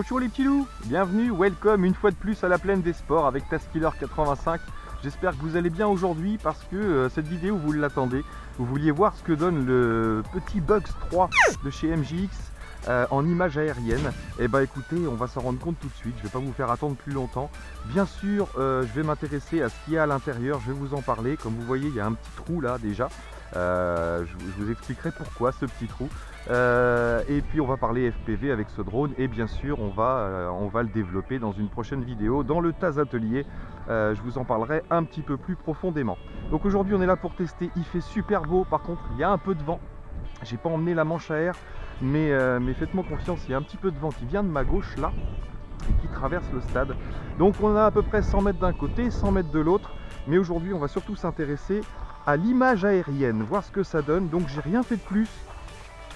Bonjour les petits loups, bienvenue, welcome une fois de plus à la plaine des sports avec Taskiller85. J'espère que vous allez bien aujourd'hui parce que cette vidéo vous l'attendez. Vous vouliez voir ce que donne le petit Bugs 3 de chez MJX en image aérienne. Et bah écoutez, on va s'en rendre compte tout de suite, je ne vais pas vous faire attendre plus longtemps. Bien sûr, je vais m'intéresser à ce qu'il y a à l'intérieur, je vais vous en parler. Comme vous voyez, il y a un petit trou là déjà. Je vous expliquerai pourquoi ce petit trou. Et puis on va parler FPV avec ce drone et bien sûr on va le développer dans une prochaine vidéo dans le TAS Atelier. Je vous en parlerai un petit peu plus profondément. Donc aujourd'hui on est là pour tester, il fait super beau, par contre il y a un peu de vent. J'ai pas emmené la manche à air mais faites-moi confiance, il y a un petit peu de vent qui vient de ma gauche là et qui traverse le stade. Donc on a à peu près 100 mètres d'un côté, 100 mètres de l'autre, mais aujourd'hui on va surtout s'intéresser à l'image aérienne, voir ce que ça donne. Donc j'ai rien fait de plus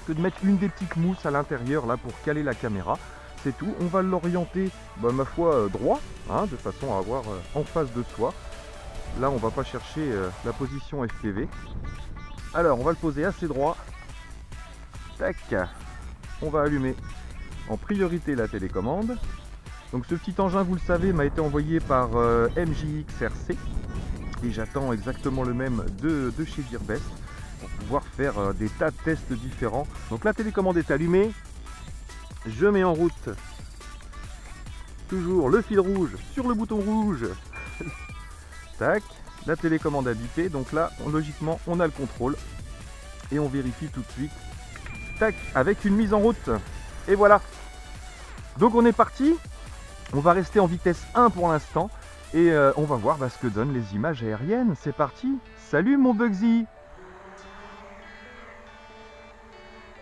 que de mettre une des petites mousses à l'intérieur là pour caler la caméra, c'est tout. On va l'orienter, ma foi, droit, hein, de façon à avoir en face de soi. Là on va pas chercher la position FPV. Alors on va le poser assez droit. Tac, on va allumer en priorité la télécommande. Donc ce petit engin, vous le savez, m'a été envoyé par MJXRC et j'attends exactement le même de chez Gearbest pour pouvoir faire des tas de tests différents. Donc la télécommande est allumée, je mets en route toujours le fil rouge sur le bouton rouge. Tac, la télécommande a bipé, donc là logiquement on a le contrôle et on vérifie tout de suite. Tac, avec une mise en route, et voilà. Donc on est parti, on va rester en vitesse 1 pour l'instant et on va voir ce que donnent les images aériennes. C'est parti, salut mon Bugsy.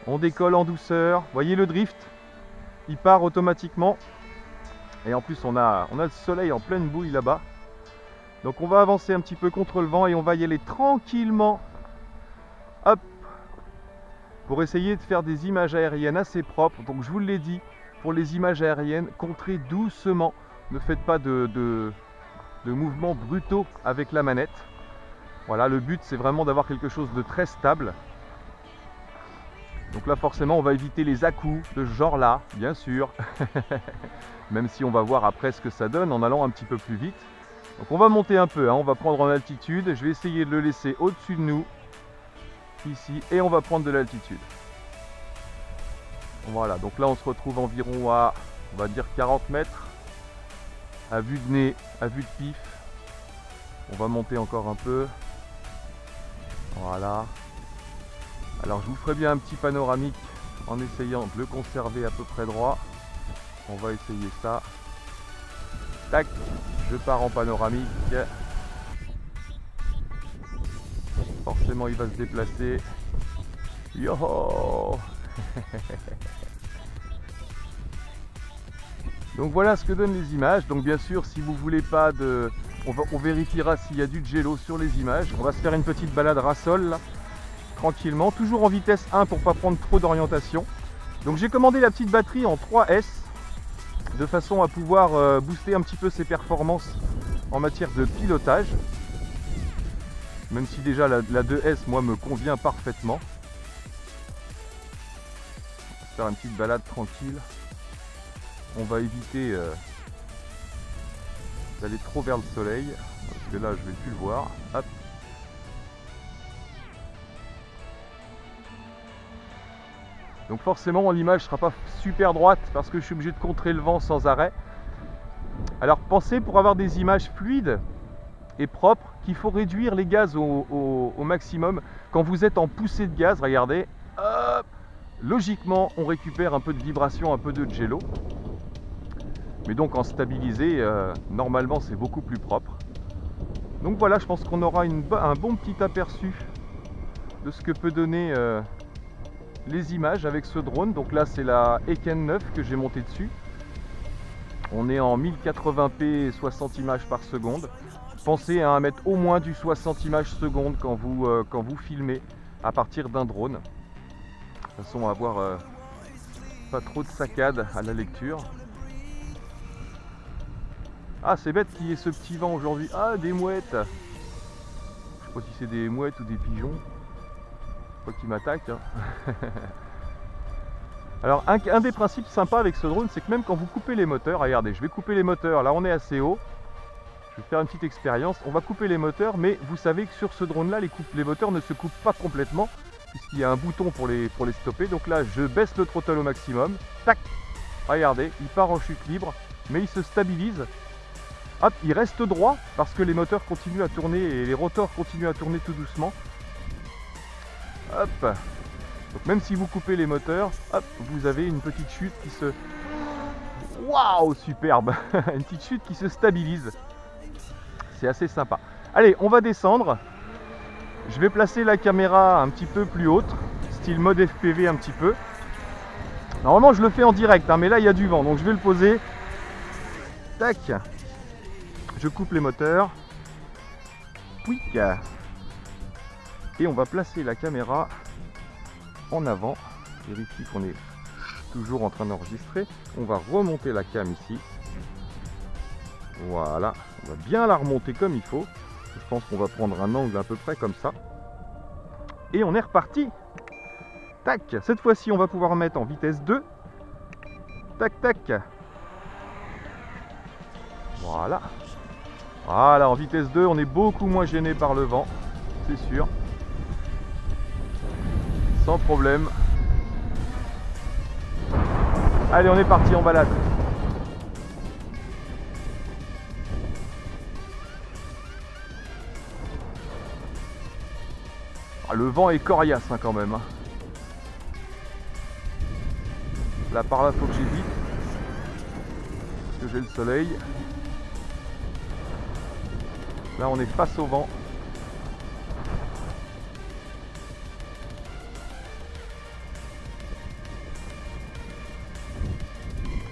On décolle en douceur, voyez le drift, il part automatiquement. Et en plus on a le soleil en pleine bouille là-bas. Donc on va avancer un petit peu contre le vent et on va y aller tranquillement. Hop, pour essayer de faire des images aériennes assez propres. Donc je vous l'ai dit, pour les images aériennes, contrez doucement. Ne faites pas de mouvements brutaux avec la manette. Voilà, le but c'est vraiment d'avoir quelque chose de très stable. Donc là forcément on va éviter les à-coups de ce genre là, bien sûr. Même si on va voir après ce que ça donne en allant un petit peu plus vite. Donc on va monter un peu, hein, on va prendre en altitude. Je vais essayer de le laisser au-dessus de nous. Ici, et on va prendre de l'altitude. Voilà, donc là on se retrouve environ à, on va dire 40 mètres. À vue de nez, à vue de pif. On va monter encore un peu. Voilà. Alors je vous ferai bien un petit panoramique en essayant de le conserver à peu près droit. On va essayer ça. Tac, je pars en panoramique. Forcément il va se déplacer. Yoho. Donc voilà ce que donnent les images. Donc bien sûr si vous voulez pas de... On vérifiera s'il y a du jello sur les images. On va se faire une petite balade rassol là, tranquillement, toujours en vitesse 1 pour pas prendre trop d'orientation. Donc j'ai commandé la petite batterie en 3S de façon à pouvoir booster un petit peu ses performances en matière de pilotage. Même si déjà la 2S moi me convient parfaitement. On va se faire une petite balade tranquille. On va éviter d'aller trop vers le soleil, parce que là je vais plus le voir. Hop. Donc forcément l'image ne sera pas super droite parce que je suis obligé de contrer le vent sans arrêt. Alors pensez, pour avoir des images fluides et propres, qu'il faut réduire les gaz au maximum. Quand vous êtes en poussée de gaz, regardez, hop, logiquement on récupère un peu de vibration, un peu de jello. Mais donc en stabilisé, normalement c'est beaucoup plus propre. Donc voilà, je pense qu'on aura un bon petit aperçu de ce que peut donner les images avec ce drone. Donc là c'est la Eken 9 que j'ai monté dessus. On est en 1080p 60 images par seconde. Pensez à mettre au moins du 60 images seconde quand vous filmez à partir d'un drone. De façon à avoir pas trop de saccades à la lecture. Ah c'est bête qu'il y ait ce petit vent aujourd'hui. Ah des mouettes. Je sais pas si c'est des mouettes ou des pigeons. Pas qu'ils m'attaquent. Hein. Alors un des principes sympas avec ce drone, c'est que même quand vous coupez les moteurs, regardez, je vais couper les moteurs, là on est assez haut, je vais faire une petite expérience, on va couper les moteurs, mais vous savez que sur ce drone là, les moteurs ne se coupent pas complètement, puisqu'il y a un bouton pour les stopper. Donc là je baisse le throttle au maximum, tac, regardez, il part en chute libre, mais il se stabilise. Hop, il reste droit parce que les moteurs continuent à tourner et les rotors continuent à tourner tout doucement. Hop. Donc même si vous coupez les moteurs, hop, vous avez une petite chute qui se... Waouh, superbe. Une petite chute qui se stabilise. C'est assez sympa. Allez, on va descendre. Je vais placer la caméra un petit peu plus haute, style mode FPV un petit peu. Normalement je le fais en direct, hein, mais là il y a du vent, donc je vais le poser. Tac. Je coupe les moteurs. Pouic. Et on va placer la caméra en avant. Vérifie qu'on est toujours en train d'enregistrer. On va remonter la cam ici. Voilà. On va bien la remonter comme il faut. Je pense qu'on va prendre un angle à peu près comme ça. Et on est reparti. Tac. Cette fois-ci, on va pouvoir mettre en vitesse 2. Tac, tac. Voilà. Voilà, en vitesse 2, on est beaucoup moins gêné par le vent, c'est sûr. Sans problème. Allez, on est parti en balade. Ah, le vent est coriace hein, quand même. Là, par là, faut que j'évite. Parce que j'ai le soleil. Là on est face au vent.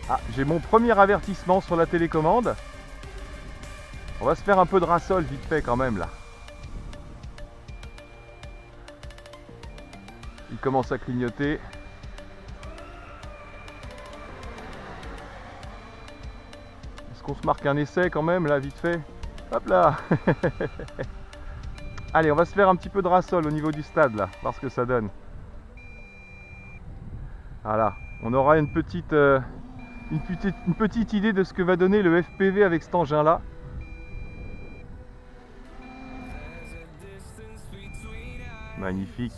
Ah, j'ai mon premier avertissement sur la télécommande. On va se faire un peu de rassol vite fait quand même là. Il commence à clignoter. Est-ce qu'on se marque un essai quand même là vite fait? Hop là. Allez, on va se faire un petit peu de rassol au niveau du stade là, voir ce que ça donne. Voilà, on aura une petite idée de ce que va donner le FPV avec cet engin là. Magnifique.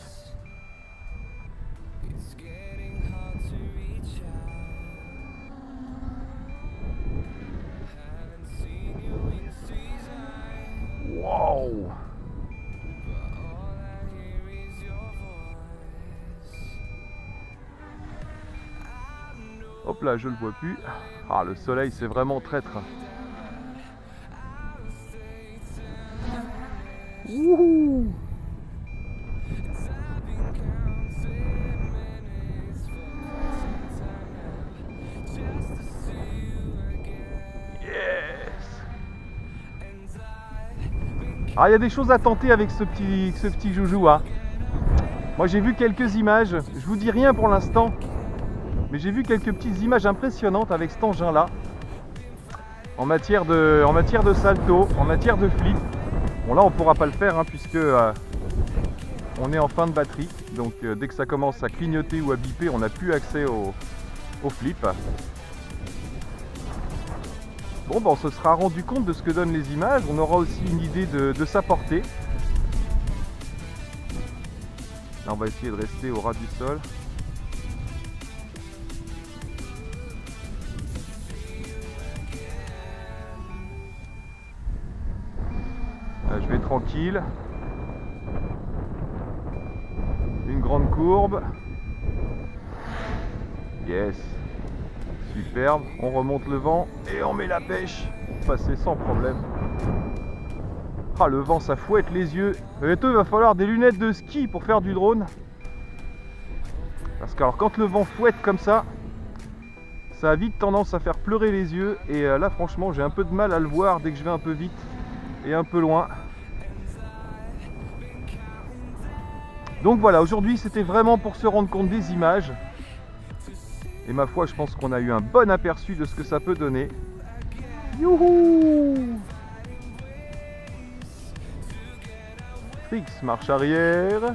Wow. Hop là, je le vois plus. Ah, le soleil, c'est vraiment traître. Wouhou. Alors il y a des choses à tenter avec ce petit joujou hein. Moi j'ai vu quelques images, je vous dis rien pour l'instant, mais j'ai vu quelques petites images impressionnantes avec cet engin là, en matière de salto, en matière de flip. Bon là on pourra pas le faire hein, puisque on est en fin de batterie, donc dès que ça commence à clignoter ou à biper, on n'a plus accès au flip. Bon, ben, on se sera rendu compte de ce que donnent les images, on aura aussi une idée de sa portée. Là, on va essayer de rester au ras du sol. Là, je vais tranquille. Une grande courbe. Yes. Superbe, on remonte le vent et on met la pêche pour passer sans problème. Ah, le vent ça fouette les yeux. Bientôt il va falloir des lunettes de ski pour faire du drone. Parce que alors, quand le vent fouette comme ça a vite tendance à faire pleurer les yeux. Et là franchement j'ai un peu de mal à le voir dès que je vais un peu vite et un peu loin. Donc voilà, aujourd'hui c'était vraiment pour se rendre compte des images. Et ma foi, je pense qu'on a eu un bon aperçu de ce que ça peut donner. Youhou! Fixe, marche arrière.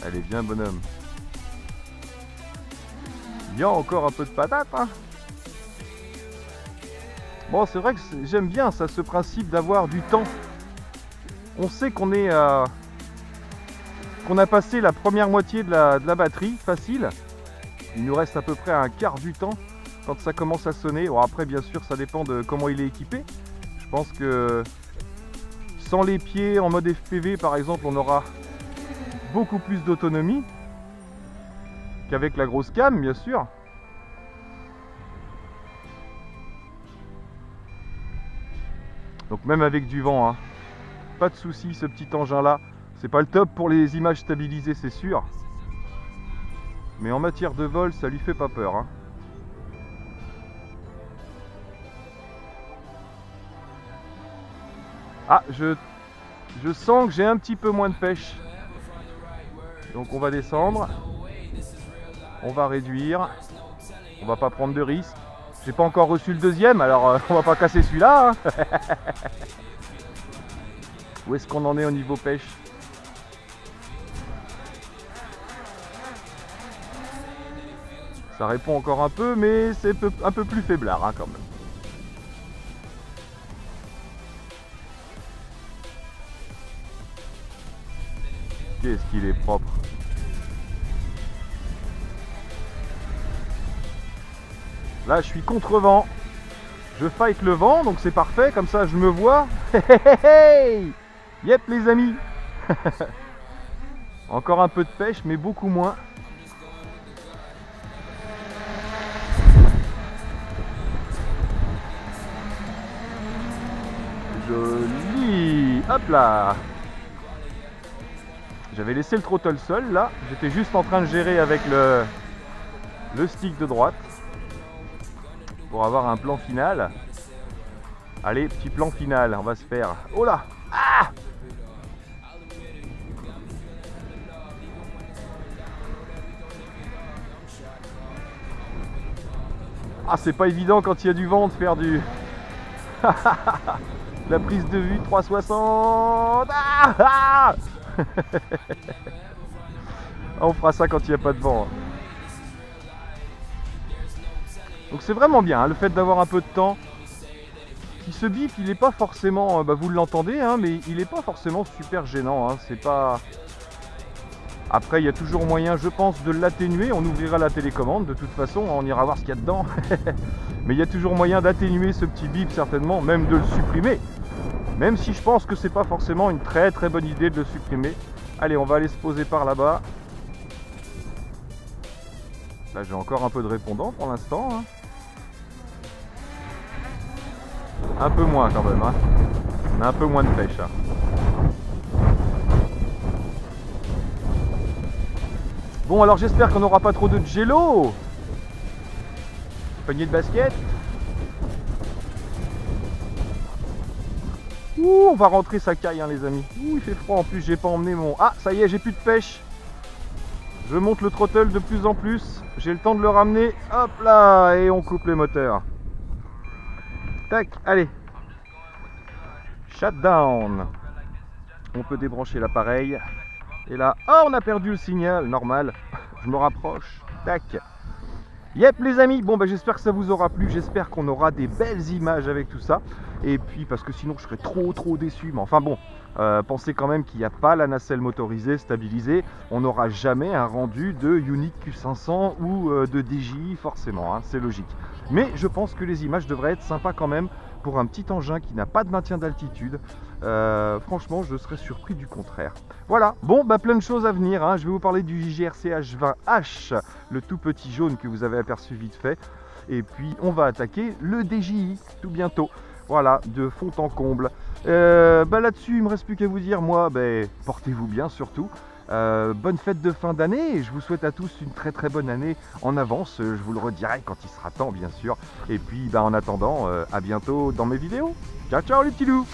Allez, viens bonhomme. Il y a encore un peu de patate, hein. Bon, c'est vrai que j'aime bien ça, ce principe d'avoir du temps. On sait qu'on est qu'on a passé la première moitié de la batterie, facile. Il nous reste à peu près un quart du temps quand ça commence à sonner. Bon, après, bien sûr, ça dépend de comment il est équipé. Je pense que sans les pieds en mode FPV, par exemple, on aura beaucoup plus d'autonomie qu'avec la grosse cam, bien sûr. Donc même avec du vent, hein, pas de souci, ce petit engin là, c'est pas le top pour les images stabilisées, c'est sûr, mais en matière de vol, ça lui fait pas peur, hein. Ah, je sens que j'ai un petit peu moins de pêche, donc on va descendre, on va réduire, on va pas prendre de risques. J'ai pas encore reçu le deuxième, alors on va pas casser celui-là, hein. Où est-ce qu'on en est au niveau pêche? Ça répond encore un peu, mais c'est un peu plus faiblard, hein, quand même. Qu'est-ce qu'il est propre. Là, je suis contre vent. Je fight le vent, donc c'est parfait. Comme ça, je me vois. Yep, les amis. Encore un peu de pêche, mais beaucoup moins. Joli. Hop là. J'avais laissé le throttle seul, là. J'étais juste en train de gérer avec le stick de droite pour avoir un plan final. Allez, petit plan final, on va se faire. Oh là! Ah! Ah, c'est pas évident quand il y a du vent de faire du... La prise de vue 360. Ah! On fera ça quand il n'y a pas de vent. Donc c'est vraiment bien, hein, le fait d'avoir un peu de temps. Puis ce bip, il n'est pas forcément, vous l'entendez, hein, mais il n'est pas forcément super gênant, hein, c'est pas... Après, il y a toujours moyen, je pense, de l'atténuer. On ouvrira la télécommande, de toute façon, on ira voir ce qu'il y a dedans. Mais il y a toujours moyen d'atténuer ce petit bip, certainement, même de le supprimer. Même si je pense que c'est pas forcément une très bonne idée de le supprimer. Allez, on va aller se poser par là-bas. Là, j'ai encore un peu de répondant pour l'instant, hein. Un peu moins quand même, hein. On a un peu moins de pêche, hein. Bon, alors j'espère qu'on n'aura pas trop de jello. Panier de basket. Ouh, on va rentrer sa caille, hein, les amis. Ouh, il fait froid en plus, j'ai pas emmené mon... Ah, ça y est, j'ai plus de pêche. Je monte le throttle de plus en plus. J'ai le temps de le ramener. Hop là, et on coupe les moteurs. Tac, allez. Shutdown. On peut débrancher l'appareil. Et là, oh, on a perdu le signal, normal. Je me rapproche. Tac. Yep, les amis, bon, bah, j'espère que ça vous aura plu. J'espère qu'on aura des belles images avec tout ça. Et puis, parce que sinon, je serais trop déçu. Mais enfin, bon, pensez quand même qu'il n'y a pas la nacelle motorisée, stabilisée. On n'aura jamais un rendu de Yuneec Q500 ou de DJI, forcément, hein, c'est logique. Mais je pense que les images devraient être sympas quand même pour un petit engin qui n'a pas de maintien d'altitude. Franchement, je serais surpris du contraire. Voilà, bon, bah, plein de choses à venir, hein. Je vais vous parler du JGRC H20H, le tout petit jaune que vous avez aperçu vite fait. Et puis, on va attaquer le DJI tout bientôt. Voilà, de fond en comble. Bah, là-dessus, il ne me reste plus qu'à vous dire, moi, bah, portez-vous bien surtout. Bonne fête de fin d'année et je vous souhaite à tous une très bonne année en avance. Je vous le redirai quand il sera temps, bien sûr. Et puis, bah, en attendant, à bientôt dans mes vidéos. Ciao les petits loups.